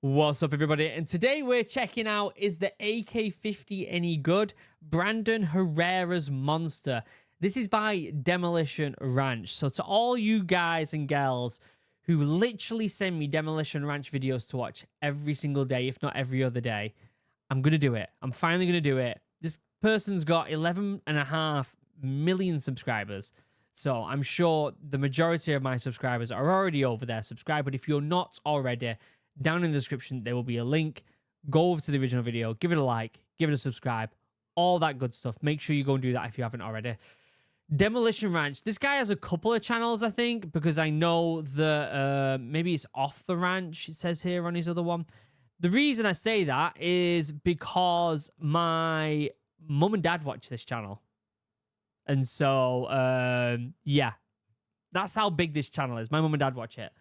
What's up, everybody? And today we're checking out, is the AK-50 any good? Brandon Herrera's Monster. This is by Demolition Ranch. So to all you guys and girls who literally send me Demolition Ranch videos to watch every single day, if not every other day, I'm going to do it. I'm finally going to do it. This person's got 11.5 million subscribers. So I'm sure the majority of my subscribers are already over there subscribed. But if you're not already, down in the description, there will be a link. Go over to the original video, give it a like, give it a subscribe, all that good stuff. Make sure you go and do that if you haven't already. Demolition Ranch. This guy has a couple of channels, I think, because I know that maybe it's Off the Ranch, it says here on his other one. The reason I say that is because my mum and dad watch this channel. And so, yeah, that's how big this channel is. My mum and dad watch it.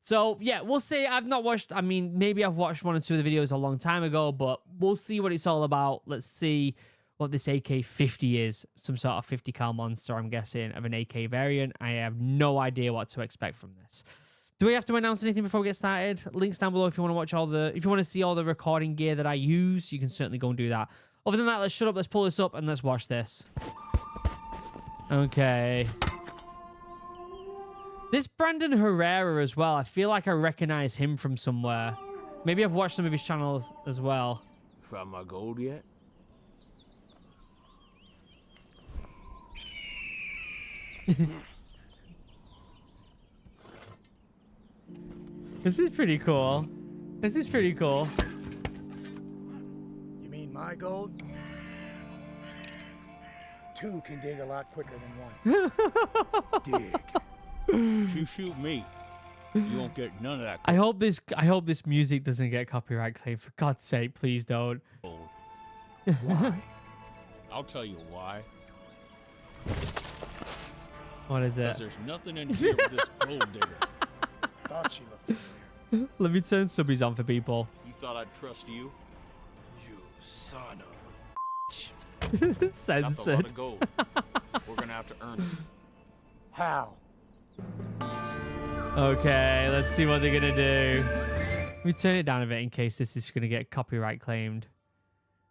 So, yeah, we'll see. I've not watched, I mean, maybe I've watched one or two of the videos a long time ago, but we'll see what it's all about. Let's see what this AK-50 is. Some sort of 50 cal monster, I'm guessing, of an AK variant. I have no idea what to expect from this. Do we have to announce anything before we get started? Links down below if you want to watch if you want to see all the recording gear that I use, you can certainly go and do that. Other than that, let's shut up, let's pull this up, and let's watch this. Okay. This Brandon Herrera as well, I feel like I recognize him from somewhere. Maybe I've watched some of his channels as well. Found my gold yet? This is pretty cool. This is pretty cool. You mean my gold? Two can dig a lot quicker than one. Dig. You shoot me, you won't get none of that I hope this music doesn't get copyright claim. For God's sake, please don't. gold. Why? I'll tell you why. What is it? Because there's nothing in here with this gold digger. Thought she looked familiar. Let me turn subbies on for people. You thought I'd trust you? You son of a... That's a lot Censored. of gold. We're gonna have to earn it. How? Okay, let's see what they're gonna do. Let me turn it down a bit in case this is gonna get copyright claimed.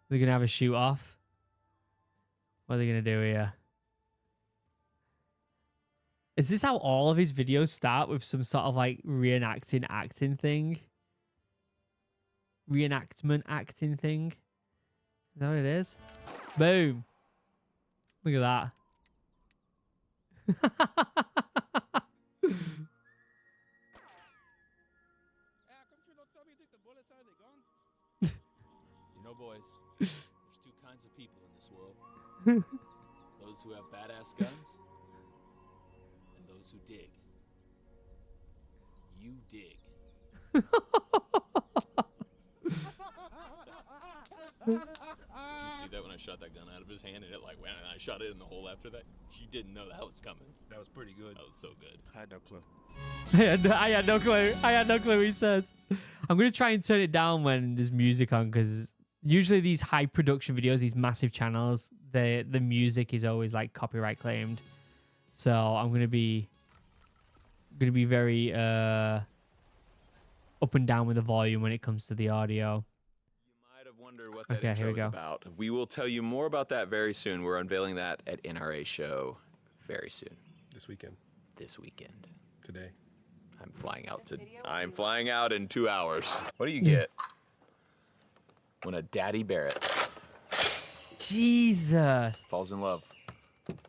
They're gonna have a shoot off. What are they gonna do here? Is this how all of his videos start, with some sort of like reenacting acting thing? Reenactment acting thing? Is that what it is? Boom. Look at that. You know, boys, there's two kinds of people in this world. Those who have badass guns, and those who dig. You dig. Did you see that when I shot that gun out of his hand and it like went and I shot it in the hole after that? She didn't know that was coming. That was pretty good. That was so good. I had no clue. I had no clue. I had no clue what he says. I'm going to try and turn it down when there's music on, because usually these high production videos, these massive channels, the music is always like copyright claimed. So I'm going to be very up and down with the volume when it comes to the audio. You might have wondered what that Okay, here intro we is go. about. We will tell you more about that very soon. We're unveiling that at NRA show very soon. This weekend, This weekend. today. I'm flying out in 2 hours. What do you get when a daddy Barrett Jesus. falls in love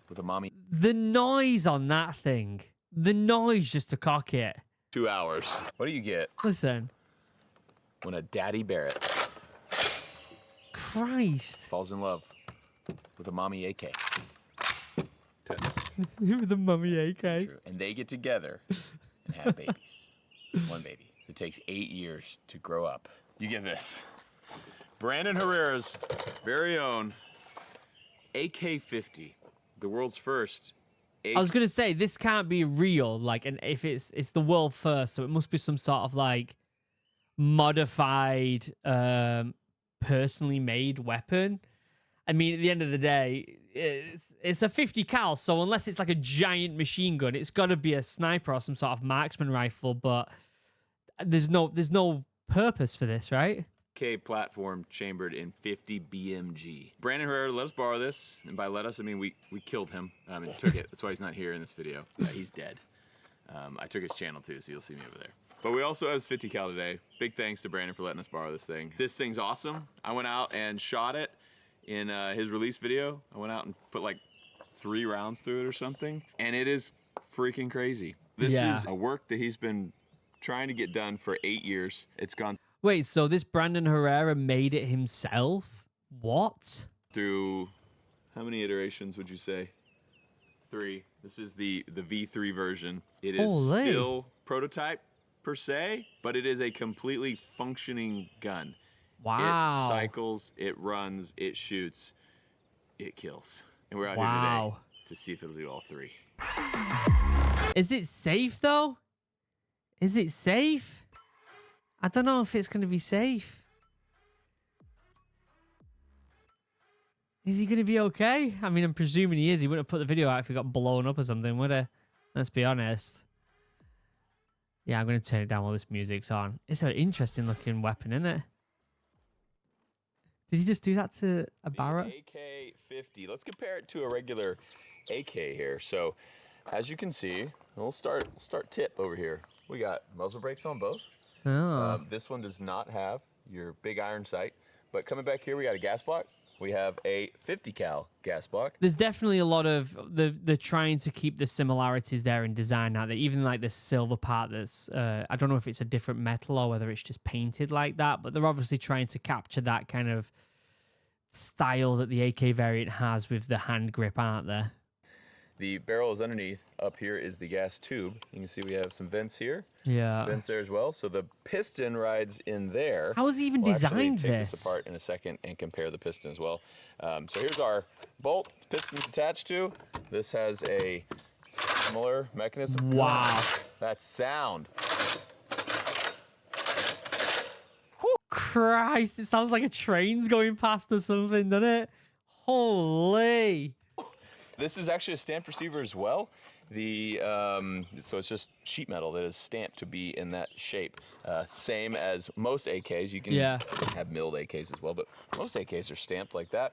with a mommy? The noise on that thing. The noise just to cock it. 2 hours. What do you get Listen. when a daddy Barrett Christ. falls in love with a mommy AK? Tetanus. With the mummy AK. True. And they get together and have babies. One baby. It takes 8 years to grow up. You get this. Brandon Herrera's very own AK-50, the world's first. I was gonna say this can't be real, like, and if it's the world first, so it must be some sort of like modified, personally made weapon. I mean, at the end of the day, it's a 50 cal, so unless it's like a giant machine gun, it's got to be a sniper or some sort of marksman rifle. But there's no purpose for this, right? AK platform chambered in 50 BMG. Brandon Herrera let us borrow this, and by let us, I mean we killed him and took it. That's why he's not here in this video. He's dead. I took his channel too, so you'll see me over there. But we also have his 50 cal today. Big thanks to Brandon for letting us borrow this thing. This thing's awesome. I went out and shot it in his release video. I went out and put like 3 rounds through it or something, and it is freaking crazy. This is a work that he's been trying to get done for 8 years. It's gone. Wait, so this Brandon Herrera made it himself? What? Through how many iterations would you say? 3. This is the V3 version. It is still prototype per se, but it is a completely functioning gun. Wow. It cycles, it runs, it shoots, it kills. And we're out here today to see if it'll do all 3. Is it safe though? Is it safe? I don't know if it's going to be safe. Is he going to be okay? I mean, I'm presuming he is. He wouldn't have put the video out if he got blown up or something, would he? Let's be honest. Yeah, I'm going to turn it down while this music's on. It's an interesting looking weapon, isn't it? Did he just do that to a Barrett? AK-50. Let's compare it to a regular AK here. So, as you can see, we'll start tip over here. We got muzzle brakes on both. Oh. This one does not have your big iron sight, but coming back here, we got a gas block. We have a 50 cal gas block. There's definitely a lot of the trying to keep the similarities there in design now. That even like the silver part that's I don't know if it's a different metal or whether it's just painted like that, but they're obviously trying to capture that kind of style that the AK variant has with the hand grip, aren't they? The barrel is underneath. Up here is the gas tube. You can see we have some vents here. Yeah. Vents there as well. So the piston rides in there. How has he even We'll actually designed take this? this apart in a second and compare the piston as well. So here's our bolt the piston's attached to. This has a similar mechanism. Wow. That sound. Oh, Christ. It sounds like a train's going past or something, doesn't it? Holy. This is actually a stamped receiver as well. So it's just sheet metal that is stamped to be in that shape. Same as most AKs. You can have milled AKs as well, but most AKs are stamped like that.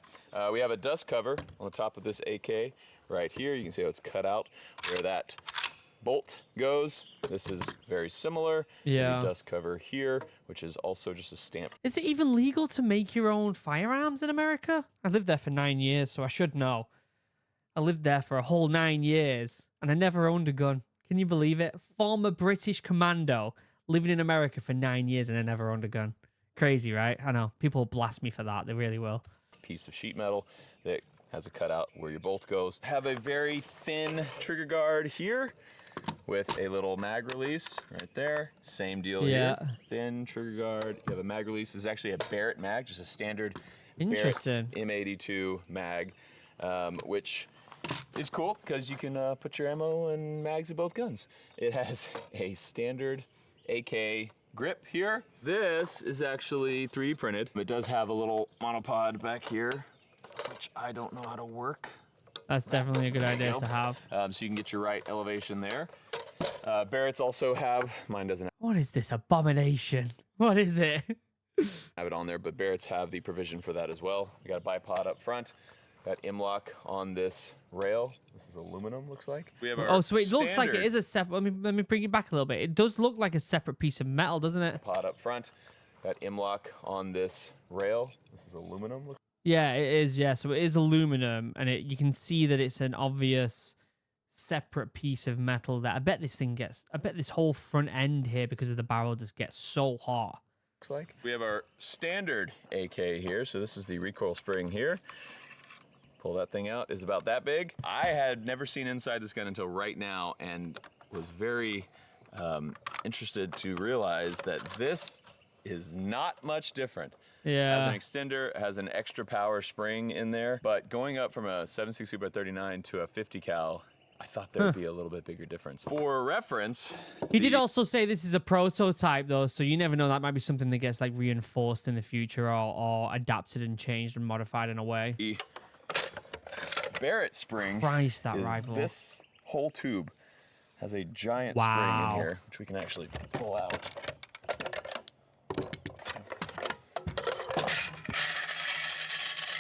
We have a dust cover on the top of this AK right here. You can see how it's cut out where that bolt goes. This is very similar. Yeah. The dust cover here, which is also just a stamp. Is it even legal to make your own firearms in America? I lived there for 9 years, so I should know. I lived there for a whole 9 years, and I never owned a gun. Can you believe it? Former British commando living in America for 9 years, and I never owned a gun. Crazy, right? I know. People will blast me for that. They really will. Piece of sheet metal that has a cutout where your bolt goes. Have a very thin trigger guard here with a little mag release right there. Same deal here. Thin trigger guard. You have a mag release. This is actually a Barrett mag, just a standard Barrett M82 mag, which is cool because you can put your ammo and mags in both guns. It has a standard AK grip here. This is actually 3D printed. It does have a little monopod back here, which I don't know how to work. That's definitely a good idea to have. So you can get your right elevation there. Barrett's also have, mine doesn't What is this abomination? What is it? have it on there, but Barrett's have the provision for that as well. We got a bipod up front. Got M-lock on this rail. This is aluminum, looks like. We have our so it looks like it is a separate. Let me bring it back a little bit. It does look like a separate piece of metal, doesn't it? Pod up front. Got M-lock on this rail. This is aluminum. Yeah, it is. Yeah, so it is aluminum, and you can see that it's an obvious separate piece of metal. That I bet this whole front end here, because of the barrel, just gets so hot. Looks like. We have our standard AK here. So this is the recoil spring here. Pull that thing out, is about that big. I had never seen inside this gun until right now and was very interested to realize that this is not much different. Yeah. Has an extender, has an extra power spring in there, but going up from a 7.62 by 39 to a 50 cal, I thought there would be a little bit bigger difference. For reference, he did also say this is a prototype though, so you never know, that might be something that gets like reinforced in the future or adapted and changed and modified in a way. The Barrett spring Christ, that is rifle. This whole tube has a giant spring in here, which we can actually pull out.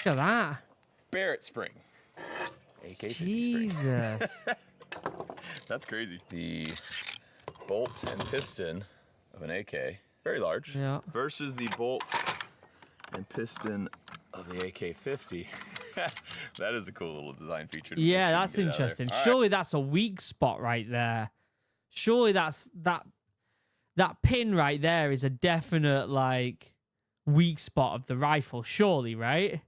Look at that. Barrett spring. AK-50 spring. Jesus. That's crazy. The bolt and piston of an AK, very large, Yeah. versus the bolt and piston of the AK-50. That is a cool little design feature. To Yeah, make sure that's you get it out of there. interesting. All right. Surely that's a weak spot right there. Surely that pin right there is a definite like weak spot of the rifle. Surely, right?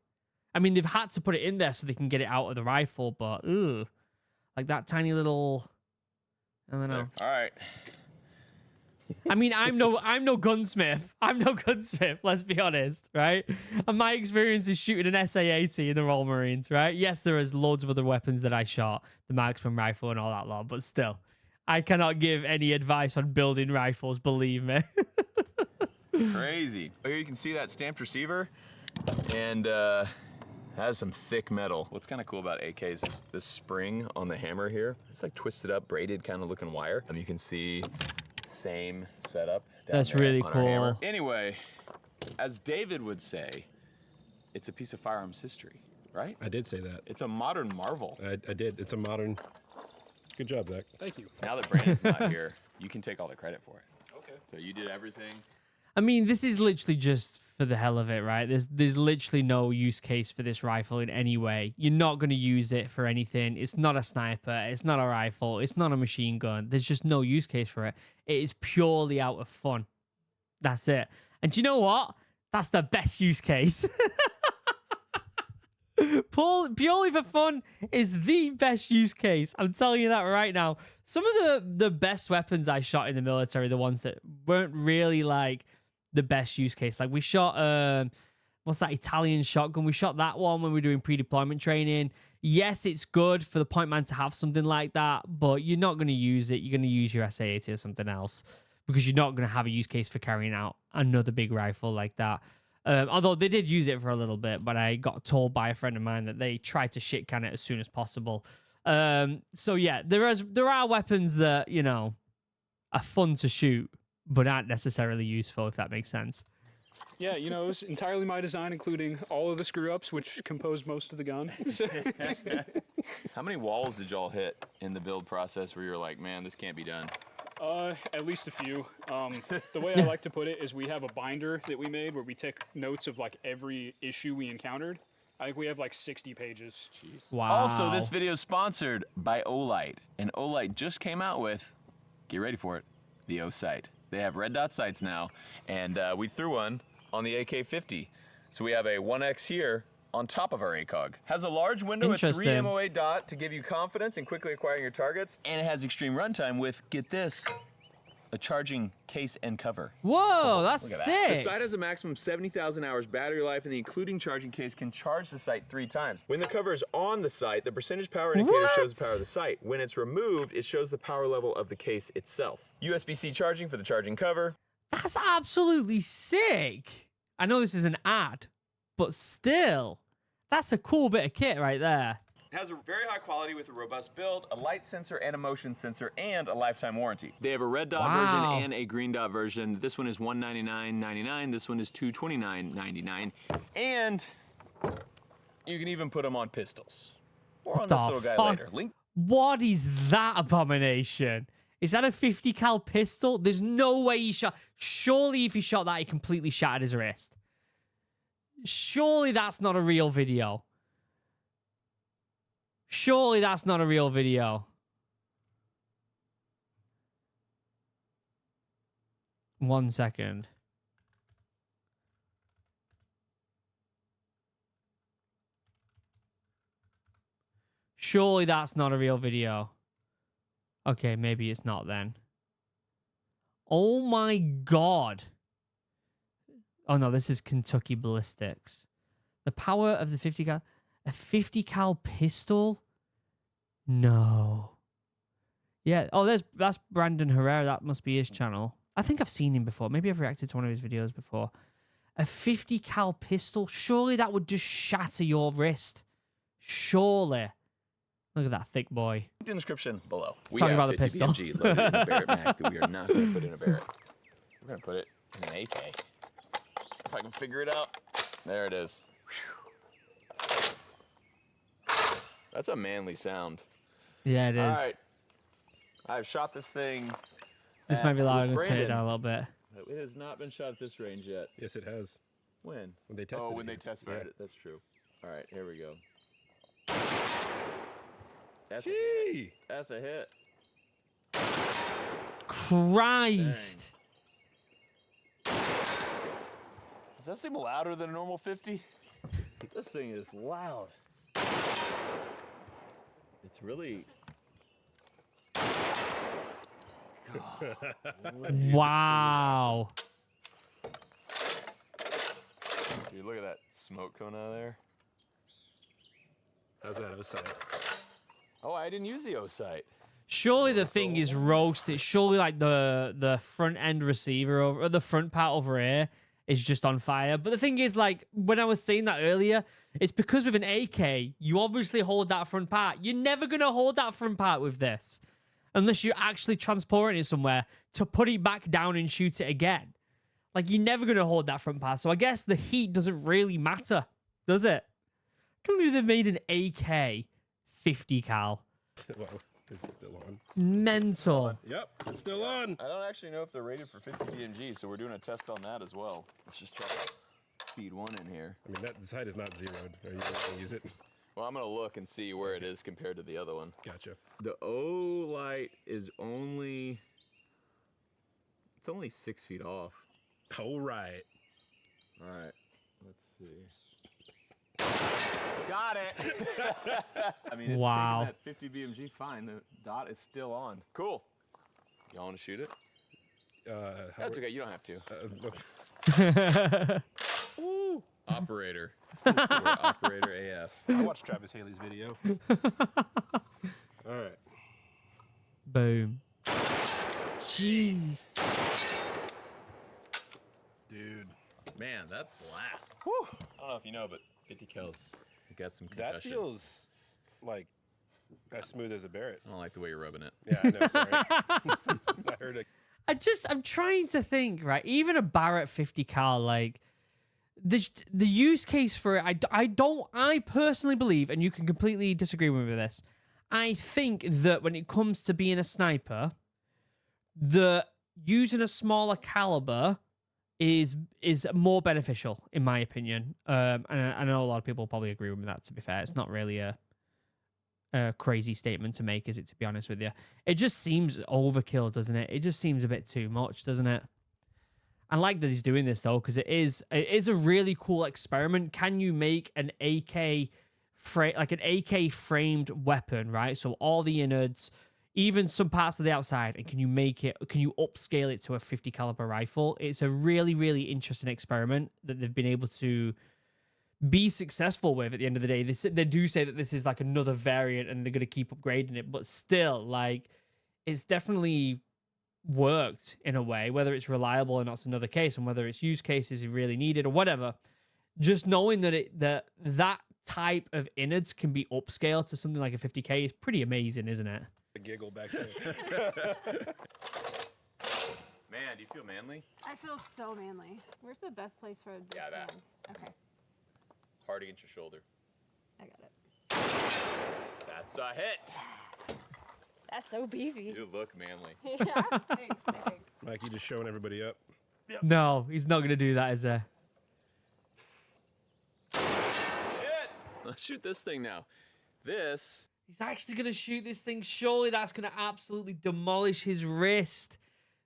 I mean, they've had to put it in there so they can get it out of the rifle, but ooh, like that tiny little. I don't know. All right. I mean, I'm no gunsmith. I'm no gunsmith, let's be honest, right? And my experience is shooting an SA-80 in the Royal Marines, right? Yes, there is loads of other weapons that I shot, the marksman rifle and all that lot, but still, I cannot give any advice on building rifles, believe me. Crazy. Here you can see that stamped receiver, and has some thick metal. What's kind of cool about AK is this spring on the hammer here. It's like twisted up, braided kind of looking wire. You can see same setup. That's there really on our hammer. cool. Anyway, as David would say, it's a piece of firearms history, right? I did say that. It's a modern marvel. I did. It's a modern. Good job, Zach. Thank you. Now that Brandon's not here, you can take all the credit for it. Okay. So you did everything. I mean, this is literally just for the hell of it, right? There's literally no use case for this rifle in any way. You're not going to use it for anything. It's not a sniper. It's not a rifle. It's not a machine gun. There's just no use case for it. It is purely out of fun. That's it. And do you know what? That's the best use case. Purely for fun is the best use case. I'm telling you that right now. Some of the best weapons I shot in the military, the ones that weren't really like the best use case. Like we shot, what's that Italian shotgun? We shot that one when we were doing pre-deployment training. Yes, it's good for the point man to have something like that, but you're not going to use it. You're going to use your SA-80 or something else because you're not going to have a use case for carrying out another big rifle like that. Although they did use it for a little bit, but I got told by a friend of mine that they tried to shit can it as soon as possible. So yeah, there are weapons that, you know, are fun to shoot, but aren't necessarily useful, if that makes sense. Yeah, you know, it was entirely my design, including all of the screw-ups, which compose most of the gun. How many walls did y'all hit in the build process where you're like, man, this can't be done? At least a few. The way I like to put it is we have a binder that we made where we take notes of like every issue we encountered. I think we have like 60 pages. Jeez. Wow. Also, this video is sponsored by Olight, and Olight just came out with, get ready for it, the O sight. They have red dot sights now, and we threw one on the AK-50. So we have a 1X here on top of our ACOG. Has a large window with 3 Interesting. MOA dot to give you confidence in quickly acquiring your targets, and it has extreme runtime with, get this, a charging case and cover. Whoa, that's Look at that. The sick. sight has a maximum 70,000 hours battery life, and the including charging case can charge the sight 3 times. When the cover is on the sight, the percentage power indicator What? shows the power of the sight. When it's removed, it shows the power level of the case itself. USB-C charging for the charging cover. That's absolutely sick. I know this is an ad, but still, that's a cool bit of kit right there. It has a very high quality with a robust build, a light sensor and a motion sensor, and a lifetime warranty. They have a red dot Wow. version and a green dot version. This one is $199.99. This one is $229.99. And you can even put them on pistols. More on The this little guy fuck? later. Link. What is that abomination? Is that a 50 cal pistol? There's no way he shot. Surely if he shot that, he completely shattered his wrist. Surely that's not a real video. Surely that's not a real video. One second. Surely that's not a real video. Okay, maybe it's not then. Oh my god. Oh no, this is Kentucky Ballistics. The power of the 50 cal. A 50 cal pistol? No. Yeah. Oh, that's Brandon Herrera. That must be his channel. I think I've seen him before. Maybe I've reacted to one of his videos before. A 50 cal pistol? Surely that would just shatter your wrist. Surely. Look at that thick boy. In the description below. We Talking have about the 50 pistol. BMG loaded in a Barrett Mac that we are not going to put in a Barrett. We're going to put it in an AK. If I can figure it out. There it is. That's a manly sound. Yeah, it is. All right. I've shot this thing. This might be loud. I'm with going to turn it Brandon. down a little bit. It has not been shot at this range yet. Yes, it has. When? When they tested Oh, it when they here. test fired it. That's true. All right, here we go. That's a hit. Gee. That's a hit. Christ. Does that seem louder than a normal 50? This thing is loud. It's really... Wow. Dude, look at that smoke coming out of there. How's that outside? Oh, I didn't use the O sight. Surely the thing is roasted. Surely like the front end receiver over, or the front part over here is just on fire. But the thing is, like, when I was saying that earlier, it's because with an AK, you obviously hold that front part. You're never going to hold that front part with this. Unless you're actually transporting it somewhere to put it back down and shoot it again. Like, you're never going to hold that front part. So I guess the heat doesn't really matter, does it? I can't believe they made an AK-50 cal. Well, it's still on. Mental. Yep, it's still on. I don't actually know if they're rated for 50 DMG, so we're doing a test on that as well. Let's just try to feed one in here. I mean, that sight is not zeroed. Are you going to use it? Well, I'm going to look and see where it is compared to the other one. Gotcha. The O light is only... It's only 6 feet off. All right. All right, let's see. Got it. I mean, it's Wow. taking that 50 BMG fine. The dot is still on. Cool. Y'all want to shoot it? That's okay. You don't have to. Look, Woo. Operator. We're operator AF. I watched Travis Haley's video. All right. Boom. Jeez. Dude. Man, that blast. Whew. I don't know if you know, but 50 cals got some concussion. That feels like as smooth as a Barrett. I don't like the way you're rubbing it. Yeah, I know. Sorry. I heard it. I'm trying to think, right? Even a Barrett 50 cal, like, the use case for it, I personally believe, and you can completely disagree with me with this, I think that when it comes to being a sniper, the using a smaller caliber is more beneficial, in my opinion. And I know a lot of people probably agree with me that, to be fair. It's not really a crazy statement to make, is it, to be honest with you? It just seems overkill, doesn't it? It just seems a bit too much, doesn't it? I like that he's doing this, though, because it is a really cool experiment. Can you make an AK framed weapon, right? So all the innards, even some parts of the outside, and can you upscale it to a 50 caliber rifle? It's a really, really interesting experiment that they've been able to be successful with. At the end of the day, they do say that this is like another variant and they're going to keep upgrading it, but still, like, it's definitely worked in a way. Whether it's reliable or not is another case, and whether its use cases is really needed or whatever. Just knowing that that type of innards can be upscaled to something like a 50K is pretty amazing, isn't it? The giggle back there. Man, do you feel manly? I feel so manly. Where's the best place for this Yeah, that. hand? Okay, Hard against your shoulder. I got it. That's a hit. That's so beefy. You look manly. Yeah, thanks. Mikey just showing everybody up. No, he's not going to do that, is he? Shit. Let's shoot this thing now. This. He's actually going to shoot this thing. Surely that's going to absolutely demolish his wrist.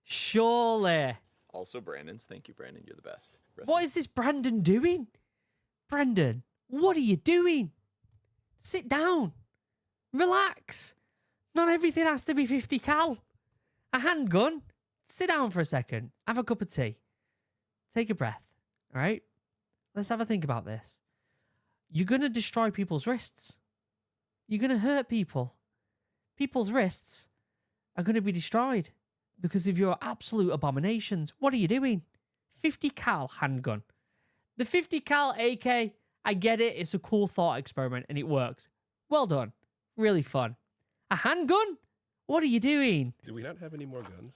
Surely. Also Brandon's. Thank you, Brandon. You're the best. What is this Brandon doing? Brandon, what are you doing? Sit down. Relax. Not everything has to be 50 cal. A handgun. Sit down for a second. Have a cup of tea. Take a breath. All right? Let's have a think about this. You're going to destroy people's wrists. You're going to hurt people. People's wrists are going to be destroyed because of your absolute abominations. What are you doing? 50 cal handgun. The 50 cal AK, I get it. It's a cool thought experiment and it works. Well done. Really fun. A handgun? What are you doing? Do we not have any more guns?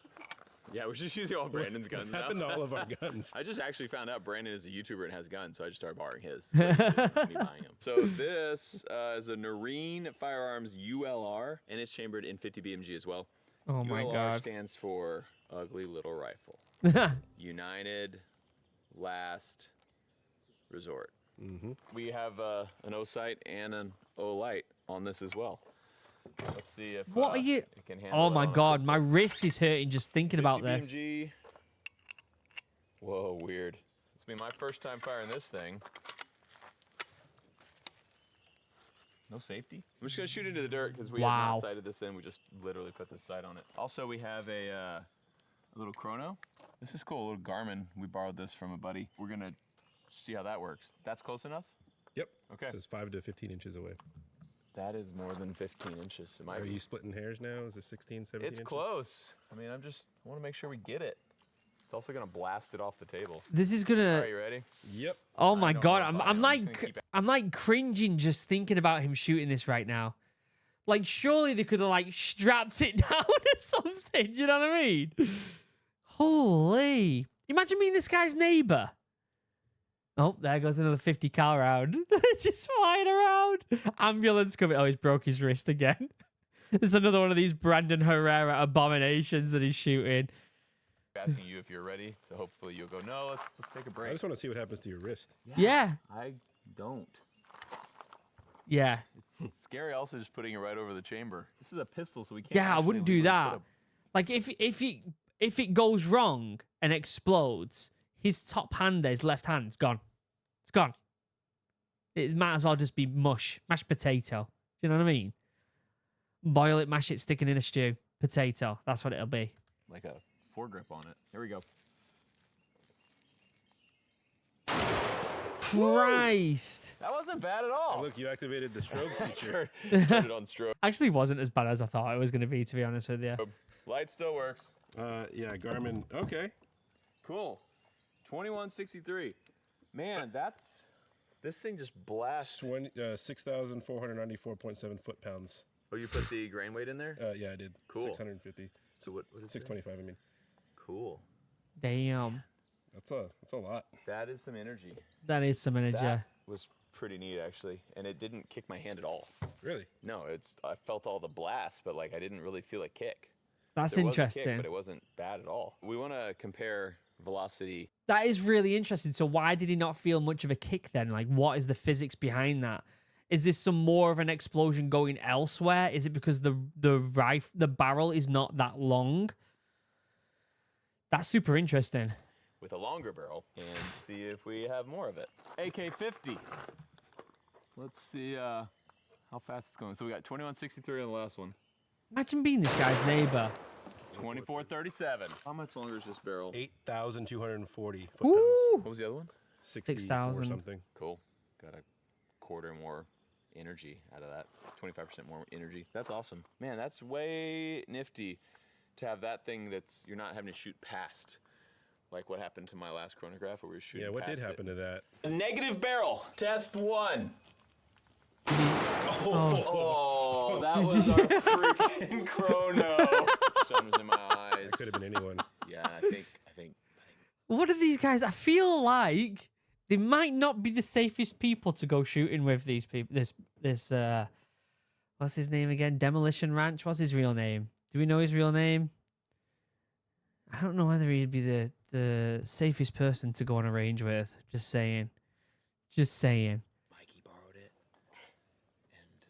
Yeah, we're just using all Brandon's guns now. Happened to all of our guns. I just actually found out Brandon is a YouTuber and has guns, so I just started borrowing his. Me buying them. So this is a Noreen Firearms ULR, and it's chambered in 50 BMG as well. Oh my ULR God. stands for Ugly Little Rifle. United Last Resort. We have an O sight and an O light on this as well. Let's see if What are you? it can handle Oh it my on a God, pistol. my wrist is hurting just thinking about 50 this. BMG. Whoa, weird. It's been my first time firing this thing. No safety. I'm just gonna shoot into the dirt because we have Wow. not sighted this in. We just literally put this sight on it. Also, we have a little chrono. This is cool, a little Garmin. We borrowed this from a buddy. We're gonna see how that works. That's close enough? Yep. Okay. It says 5 to 15 inches away. That is more than 15 inches. It might Are be. you splitting hairs now? Is it 16, 17 It's inches? close. I mean, I want to make sure we get it. It's also gonna blast it off the table. This is gonna. Are you ready? Yep. Oh my don't God, know if I am. I'm just gonna keep it. I'm like cringing just thinking about him shooting this right now. Like, surely they could have like strapped it down or something. Do you know what I mean? Holy! Imagine being this guy's neighbor. Oh, there goes another 50 cal round. Just flying around. Ambulance coming. Oh, he's broke his wrist again. There's another one of these Brandon Herrera abominations that he's shooting. Asking you if you're ready, so hopefully you'll go, no, let's take a I break. just want to see what happens to your wrist. Yeah. I don't. Yeah. It's scary also just putting it right over the chamber. This is a pistol, so we can't. Yeah, I actually wouldn't do legally that. put Like, if it goes wrong and explodes, his top hand there, his left hand, it's gone. It's gone. It might as well just be mush, mashed potato. Do you know what I mean? Boil it, mash it, stick it in a stew. Potato. That's what it'll be. like a foregrip on it. Here we go. Christ. That wasn't bad at all. Oh, look, you activated the strobe feature. Turned it on strobe. Actually wasn't as bad as I thought it was going to be be honest with you. Light still works. Yeah, Garmin. Okay. Cool. 2163. Man, this thing just blasts. 6,494.7 foot-pounds. Oh, you put the grain weight in there? Yeah, I did. Cool. 650. So what is it? 625, I mean. Cool. Damn. That's a lot. That is some energy. That is some energy. That was pretty neat, actually. And it didn't kick my hand at all. Really? No, I felt all the blast, but like I didn't really feel a kick. That's There was a interesting. kick, but it wasn't bad at all. We want to compare velocity. That is really interesting. So why did he not feel much of a kick then? Like, what is the physics behind that? Is this some more of an explosion going elsewhere? Is it because the barrel is not that long? That's super interesting. With a longer barrel and see if we have more of it. AK-50. Let's see how fast it's going. So we got 2163 on the last one. Imagine being this guy's neighbor. 2437. How much longer is this barrel? 8,240 foot-pounds. Ooh. What was the other one? 6,000. something. Cool. Got a quarter more energy out of that. 25% more energy. That's awesome. Man, that's way nifty to have that thing that's you're not having to shoot past. Like what happened to my last chronograph where we were shooting Yeah, what past did happen to that? A negative barrel. Test 1. Oh. Oh, that was our freaking chrono. Sun was in my eyes. That could have been anyone. Yeah, I think. What are these guys? I feel like they might not be the safest people to go shooting with. These people. This what's his name again? Demolition Ranch. What's his real name? Do we know his real name? I don't know whether he'd be the safest person to go on a range with. Just saying. Just saying. Mikey borrowed it. And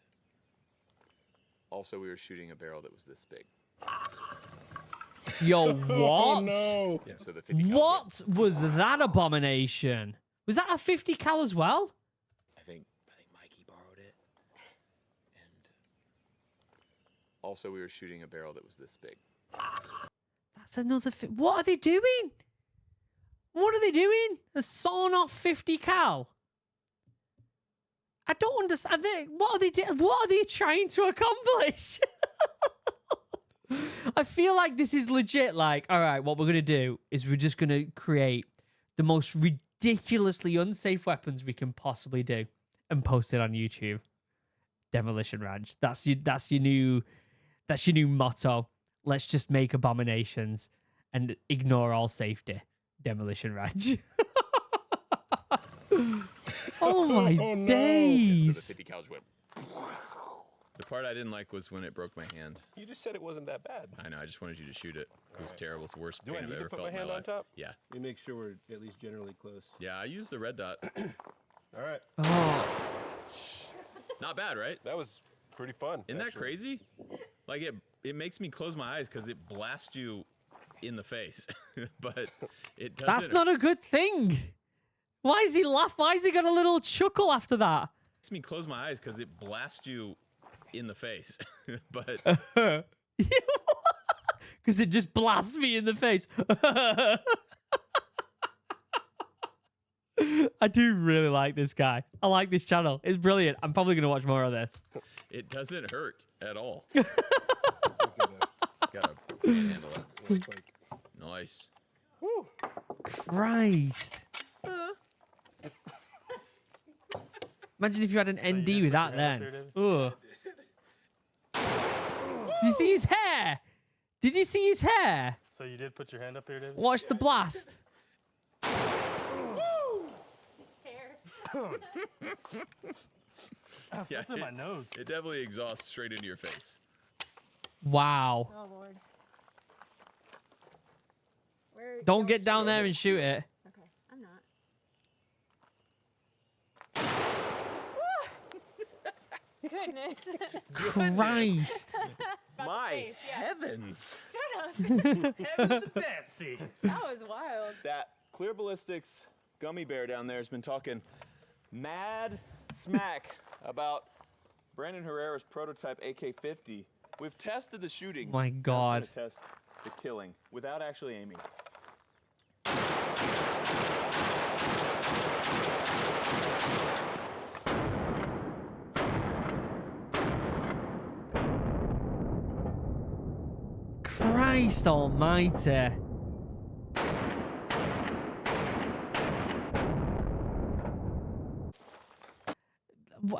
also, we were shooting a barrel that was this big. Yo, what? Oh, no. Yeah, so the 50 cal What was that abomination? Was that a 50 cal as well? I think Mikey borrowed it. And also, we were shooting a barrel that was this big. That's another. What are they doing? What are they doing? A sawn off 50 cal. I don't understand. What are they doing? What are they trying to accomplish? I feel like this is legit. Like, all right, what we're gonna do is we're just gonna create the most ridiculously unsafe weapons we can possibly do and post it on YouTube. Demolition Ranch. That's your new motto. Let's just make abominations and ignore all safety. Demolition Ranch. Oh my days. So the 50 cals went. The part I didn't like was when it broke my hand. You just said it wasn't that bad. I know, I just wanted you to shoot it. It was terrible. It's the worst Do I pain I've need to ever put felt my in hand my on life. top? Yeah. You make sure we're at least generally close. Yeah, I used the red dot. All right. Oh, Not bad, right? That was pretty fun. Isn't that actually. crazy? Like it makes me close my eyes because it blasts you in the face. But it doesn't. that's not a good thing. Why is he laugh? Why has he got a little chuckle after that? Makes me close my eyes because it blasts you in the face. But Because it just blasts me in the face. I do really like this guy. I like this channel. It's brilliant. I'm probably going to watch more of this. it doesn't hurt at all. Gotta Gotta handle it. looks like- Nice. Woo. Christ. Imagine if you had an ND did with put that your hand then. up there, Ugh. Did you see his hair? Did you see his hair? So you did put your hand up here, David? Watch the blast. Hair. Yeah, It's in my nose. it definitely exhausts straight into your face. Wow. Oh Lord. Where? Don't get down there and shoot it. Okay, I'm not. Goodness. Christ. About My the face, yeah. heavens. Shut up. Fancy. That was wild. That Clear Ballistics gummy bear down there has been talking mad smack about Brandon Herrera's prototype AK-50. We've tested the shooting. My Now it's God. gonna test the killing without actually aiming. Christ almighty.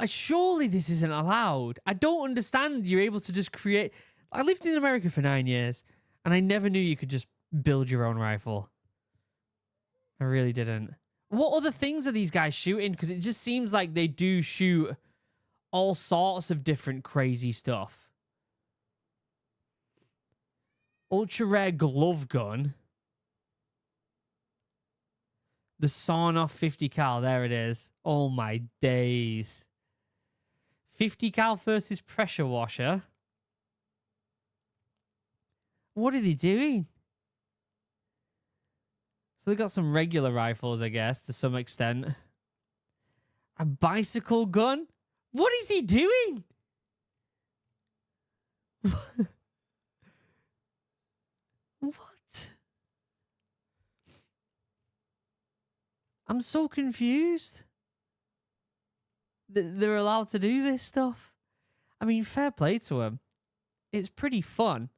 Surely this isn't allowed. I don't understand. You're able to just create. I lived in America for 9 years, and I never knew you could just build your own rifle. I really didn't. What other things are these guys shooting? Because it just seems like they do shoot all sorts of different crazy stuff. Ultra rare glove gun. The sawn off 50 cal. There it is. Oh my days. 50 cal versus pressure washer. What are they doing? So they got some regular rifles, I guess, to some extent. A bicycle gun? What is he doing? What? I'm so confused. They're allowed to do this stuff. I mean, fair play to them. It's pretty fun.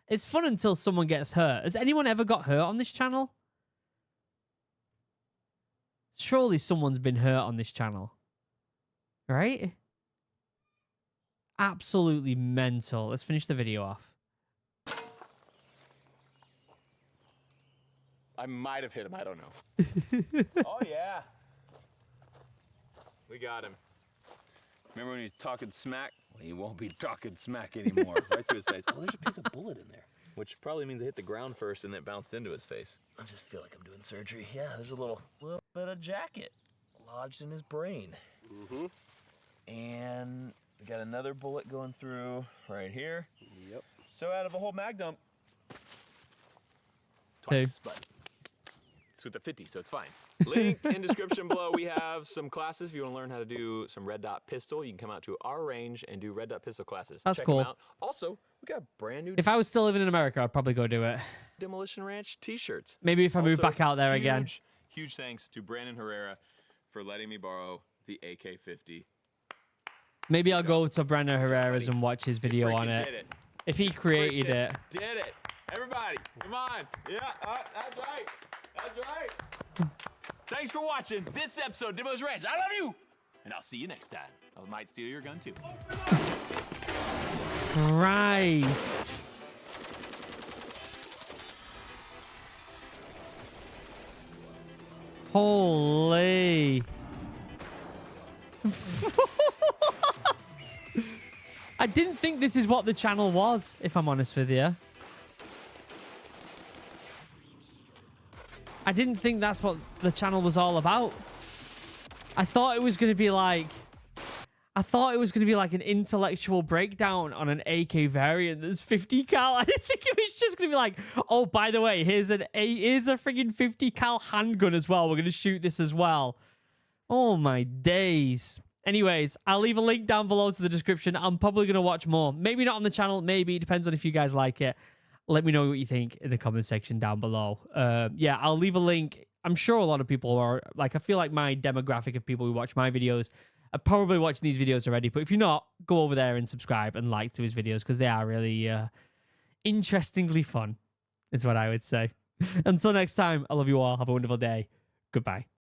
It's fun until someone gets hurt. Has anyone ever got hurt on this channel? Surely someone's been hurt on this channel. Right? Absolutely mental. Let's finish the video off. I might have hit him. I don't know. Oh, yeah. We got him. Remember when he was talking smack? Well, he won't be talking smack anymore. Right through his face. Oh, there's a piece of bullet in there. Which probably means it hit the ground first and then bounced into his face. I just feel like I'm doing surgery. Yeah, there's a little bit of jacket lodged in his brain. Mm-hmm. And we got another bullet going through right here. Yep. So out of a whole mag dump, Two. twice, but it's with the 50, so it's fine. Linked in description below, we have some classes. If you want to learn how to do some red dot pistol, you can come out to our range and do red dot pistol classes. That's Check cool. them out. Also, we got brand new If I was still living in America, I'd probably go do it. Demolition Ranch t-shirts. Maybe if I move Also, back out there again. Huge thanks to Brandon Herrera for letting me borrow the AK-50. Maybe I'll go to Brandon Herrera's and watch his video on Freaking it. did it. If he created Freaking it. Did it. Everybody, come on. Yeah, that's right. That's right. Thanks for watching this episode of Demolition Ranch. I love you. And I'll see you next time. I might steal your gun too. Christ. Holy. I didn't think this is what the channel was, if I'm honest with you. I didn't think that's what the channel was all about. I thought it was going to be like... I thought it was going to be like an intellectual breakdown on an AK variant that's 50 cal. I didn't think it was just going to be like, oh, by the way, here's a friggin' 50 cal handgun as well. We're going to shoot this as well. Oh, my days. Anyways, I'll leave a link down below to the description. I'm probably going to watch more. Maybe not on the channel. Maybe. It depends on if you guys like it. Let me know what you think in the comment section down below. Yeah, I'll leave a link. I'm sure a lot of people are... Like, I feel like my demographic of people who watch my videos are probably watching these videos already. But if you're not, go over there and subscribe and like to his videos because they are really interestingly fun, is what I would say. Until next time, I love you all. Have a wonderful day. Goodbye.